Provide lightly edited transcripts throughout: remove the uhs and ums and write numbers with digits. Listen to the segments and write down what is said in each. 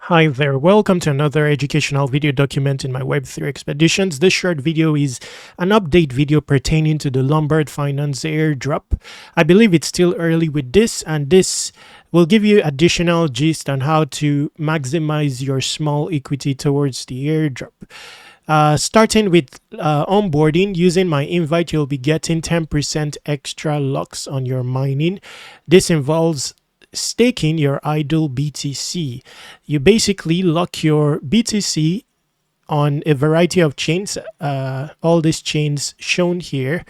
Hi there, welcome to another educational video document in my Web3 expeditions. This short video is an update video pertaining to the Lombard Finance airdrop. I believe it's still early with this, and this will give you additional gist on how to maximize your small equity towards the airdrop. Starting with onboarding, using my invite, you'll be getting 10% extra LUX on your mining. This involves staking your idle BTC. You basically lock your BTC on a variety of chains, all these chains shown here,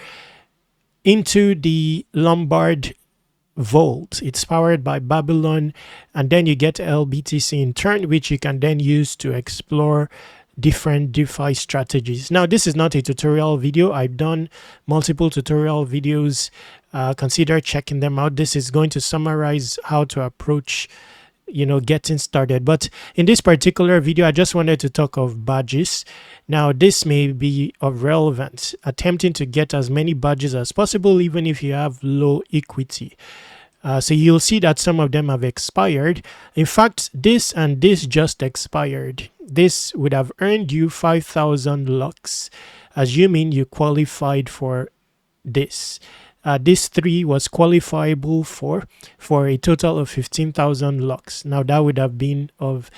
into the Lombard vault. It's powered by Babylon, and then you get LBTC in turn, which you can then use to explore different DeFi strategies. Now, this is not a tutorial video. I've done multiple tutorial videos. Consider checking them out. This is going to summarize how to approach, getting started. But in this particular video, I just wanted to talk of badges. Now, this may be of relevance, attempting to get as many badges as possible, even if you have low equity. So you'll see that some of them have expired. In fact, this and this just expired. This would have earned you 5,000 LUX, assuming you qualified for this. This 3 was qualifiable for a total of 15,000 LUX. Now that would have been of,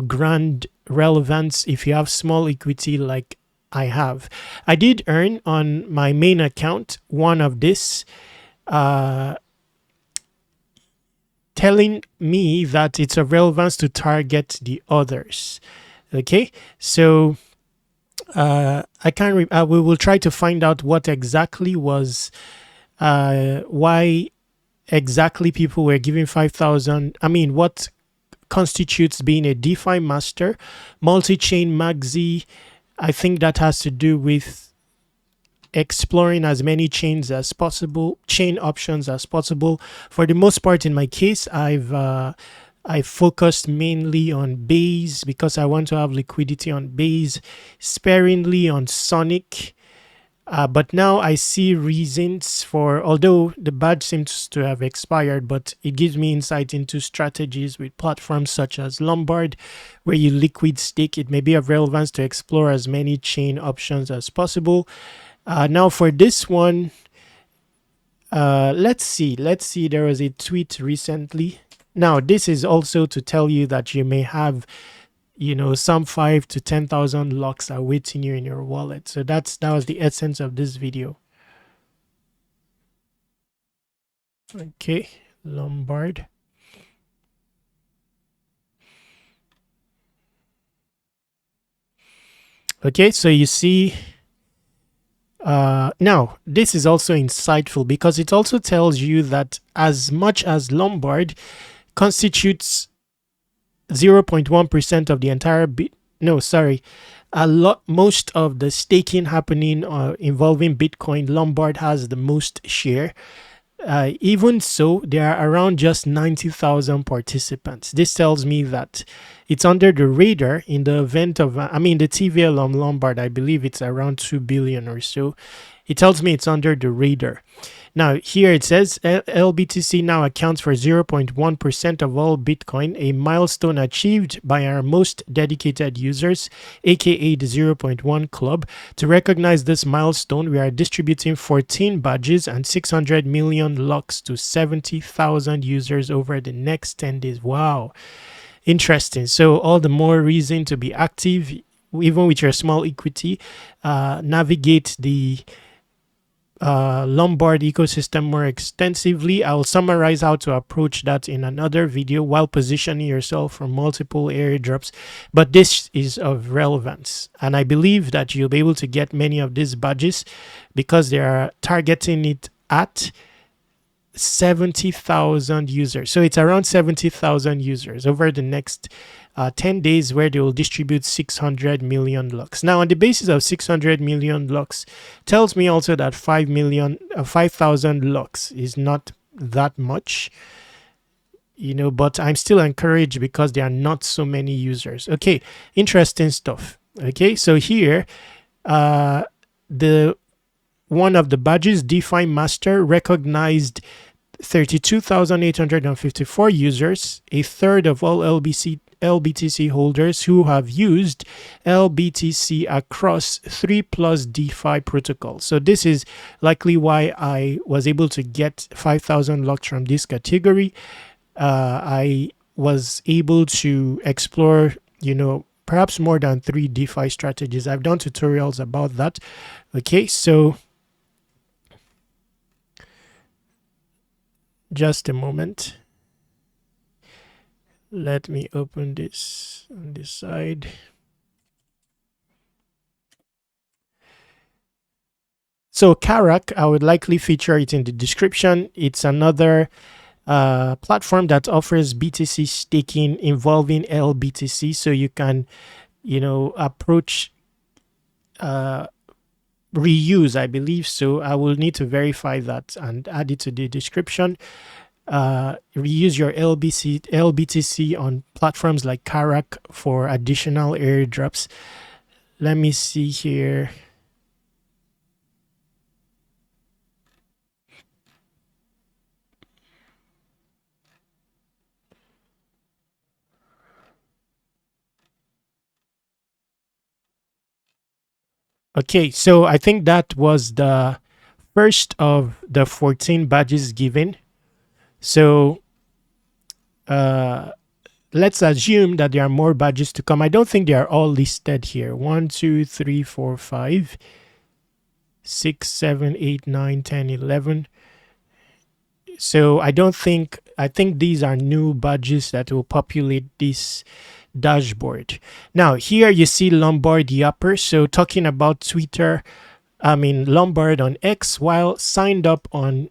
grand relevance if you have small equity like I have. I did earn on my main account one of this, telling me that it's of relevance to target the others. Okay, so we will try to find out what exactly was why exactly people were giving 5,000. I mean, what constitutes being a DeFi master, multi-chain maxi. I think that has to do with exploring as many chains as possible, chain options as possible. For the most part, in my case, I focused mainly on Base because I want to have liquidity on Base, sparingly on Sonic. But now I see reasons for, although the badge seems to have expired, but it gives me insight into strategies with platforms such as Lombard, where you liquid stake. It may be of relevance to explore as many chain options as possible. Now for this one, let's see. There was a tweet recently. Now this is also to tell you that you may have, some 5 to 10,000 LUX awaiting you in your wallet. So that was the essence of this video. Okay, Lombard. Okay, so you see. Now, this is also insightful because it also tells you that as much as Lombard constitutes 0.1% of the entire most of the staking happening involving Bitcoin, Lombard has the most share. Even so, there are around just 90,000 participants. This tells me that it's under the radar in the event of, the TVL on Lombard, I believe it's around 2 billion or so. It tells me it's under the radar. Now, here it says LBTC now accounts for 0.1% of all Bitcoin, a milestone achieved by our most dedicated users, aka the 0.1 Club. To recognize this milestone, we are distributing 14 badges and 600 million LUX to 70,000 users over the next 10 days. Wow, interesting. So all the more reason to be active, even with your small equity. Navigate the Lombard ecosystem more extensively. I'll summarize how to approach that in another video while positioning yourself for multiple airdrops, but this is of relevance, and I believe that you'll be able to get many of these badges because they are targeting it at 70,000 users. So it's around 70,000 users over the next 10 days, where they will distribute 600 million LUX. Now, on the basis of 600 million LUX, tells me also that 5,000 LUX is not that much, but I'm still encouraged because there are not so many users. Okay, interesting stuff. Okay, so here, the one of the badges, DeFi Master, recognized 32,854 users, a third of all LBTC holders who have used LBTC across 3 plus DeFi protocols. So this is likely why I was able to get 5,000 LUX from this category. I was able to explore, perhaps more than 3 DeFi strategies. I've done tutorials about that. Okay, so just a moment. Let me open this on this side. So Karak, I would likely feature it in the description. It's another platform that offers BTC staking involving LBTC, so you can, approach reuse, I believe. So I will need to verify that and add it to the description. Reuse your LBTC on platforms like Karak for additional airdrops. Let me see here. Okay, so I think that was the first of the 14 badges given. So let's assume that there are more badges to come. I don't think they are all listed here. 1, 2, 3, 4, 5, 6, 7, 8, 9, 10, 11. So I think these are new badges that will populate this dashboard. Now here you see Lombard Yapper. So talking about Twitter, Lombard on X while signed up on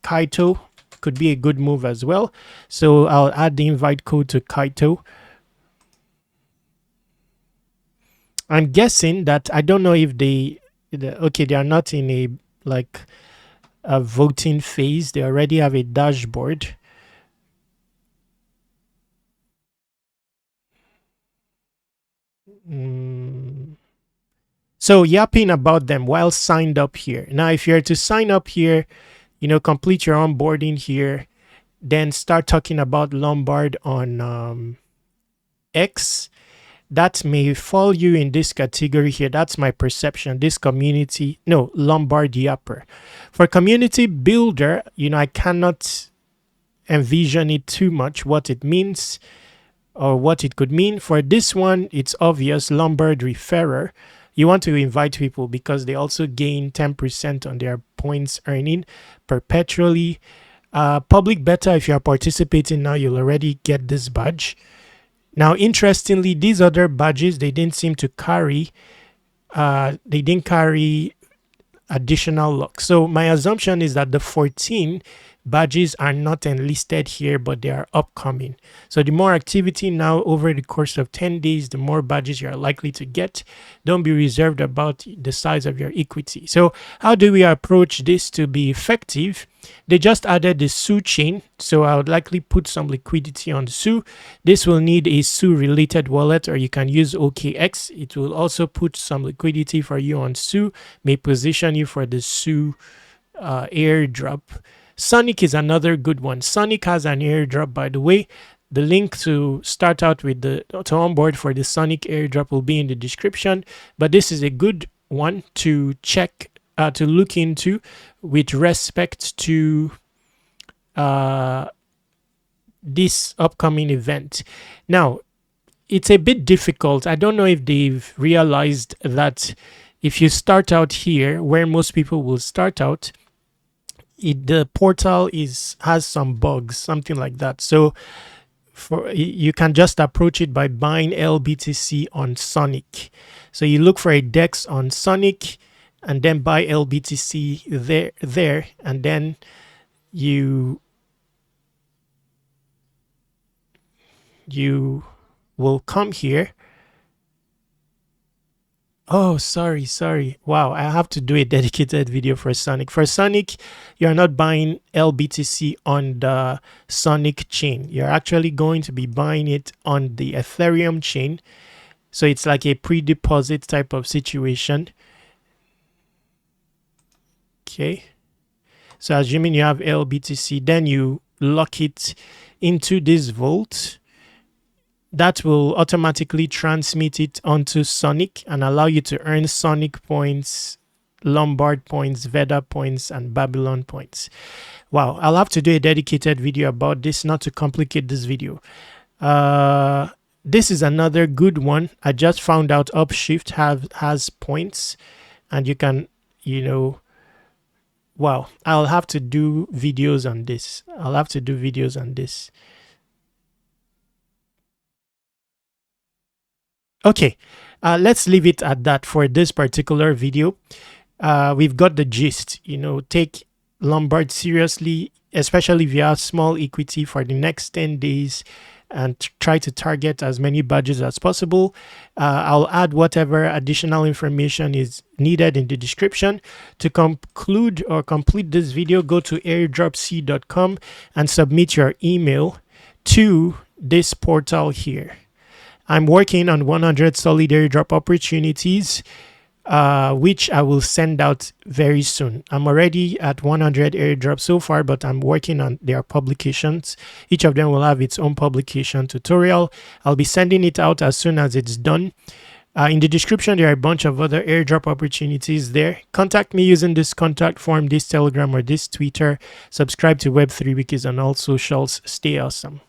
Kaito could be a good move as well. So I'll add the invite code to Kaito. I'm guessing that, I don't know if they are not in a voting phase. They already have a dashboard. So yapping about them while signed up here. Now, if you're to sign up here, complete your onboarding here, then start talking about Lombard on X, that may fall you in this category here. That's my perception. This community, no, Lombard Yapper. For community builder, I cannot envision it too much, what it means or what it could mean. For this one, it's obvious. Lombard referrer. You want to invite people because they also gain 10% on their points earning perpetually. Public beta, if you are participating now, you'll already get this badge. Now, interestingly, these other badges, they didn't seem to carry, additional LUX. So my assumption is that the 14 badges are not enlisted here, but they are upcoming. So the more activity now over the course of 10 days, the more badges you are likely to get. Don't be reserved about the size of your equity. So how do we approach this to be effective? They just added the SU chain, so I would likely put some liquidity on SU. This will need a SU related wallet, or you can use OKX. It will also put some liquidity for you on SU, may position you for the SU airdrop. Sonic is another good one. Sonic has an airdrop, by the way. The link to start out with to onboard for the Sonic airdrop will be in the description. But this is a good one to check, to look into with respect to this upcoming event. Now, it's a bit difficult. I don't know if they've realized that if you start out here, where most people will start out, the portal has some bugs, something like that. So you can just approach it by buying LBTC on Sonic. So you look for a DEX on Sonic and then buy LBTC there, and then you will come here. Oh, sorry. Wow, I have to do a dedicated video for Sonic. For Sonic, you're not buying LBTC on the Sonic chain. You're actually going to be buying it on the Ethereum chain. So it's like a pre-deposit type of situation. Okay. So assuming you have LBTC, then you lock it into this vault. that will automatically transmit it onto Sonic and allow you to earn Sonic points, Lombard points, Veda points, and Babylon points. Wow, I'll have to do a dedicated video about this, not to complicate this video. This is another good one. I just found out Upshift has points, and you can, you know, wow, I'll have to do videos on this. I'll have to do videos on this. Okay, let's leave it at that for this particular video. We've got the gist. You know, take Lombard seriously, especially if you have small equity for the next 10 days, and try to target as many badges as possible. I'll add whatever additional information is needed in the description. To conclude or complete this video, go to airdropc.com and submit your email to this portal here. I'm working on 100 solid airdrop opportunities, which I will send out very soon. I'm already at 100 airdrops so far, but I'm working on their publications. Each of them will have its own publication tutorial. I'll be sending it out as soon as it's done. In the description, there are a bunch of other airdrop opportunities there. Contact me using this contact form, this Telegram, or this Twitter. Subscribe to Web3 Wikis on all socials. Stay awesome.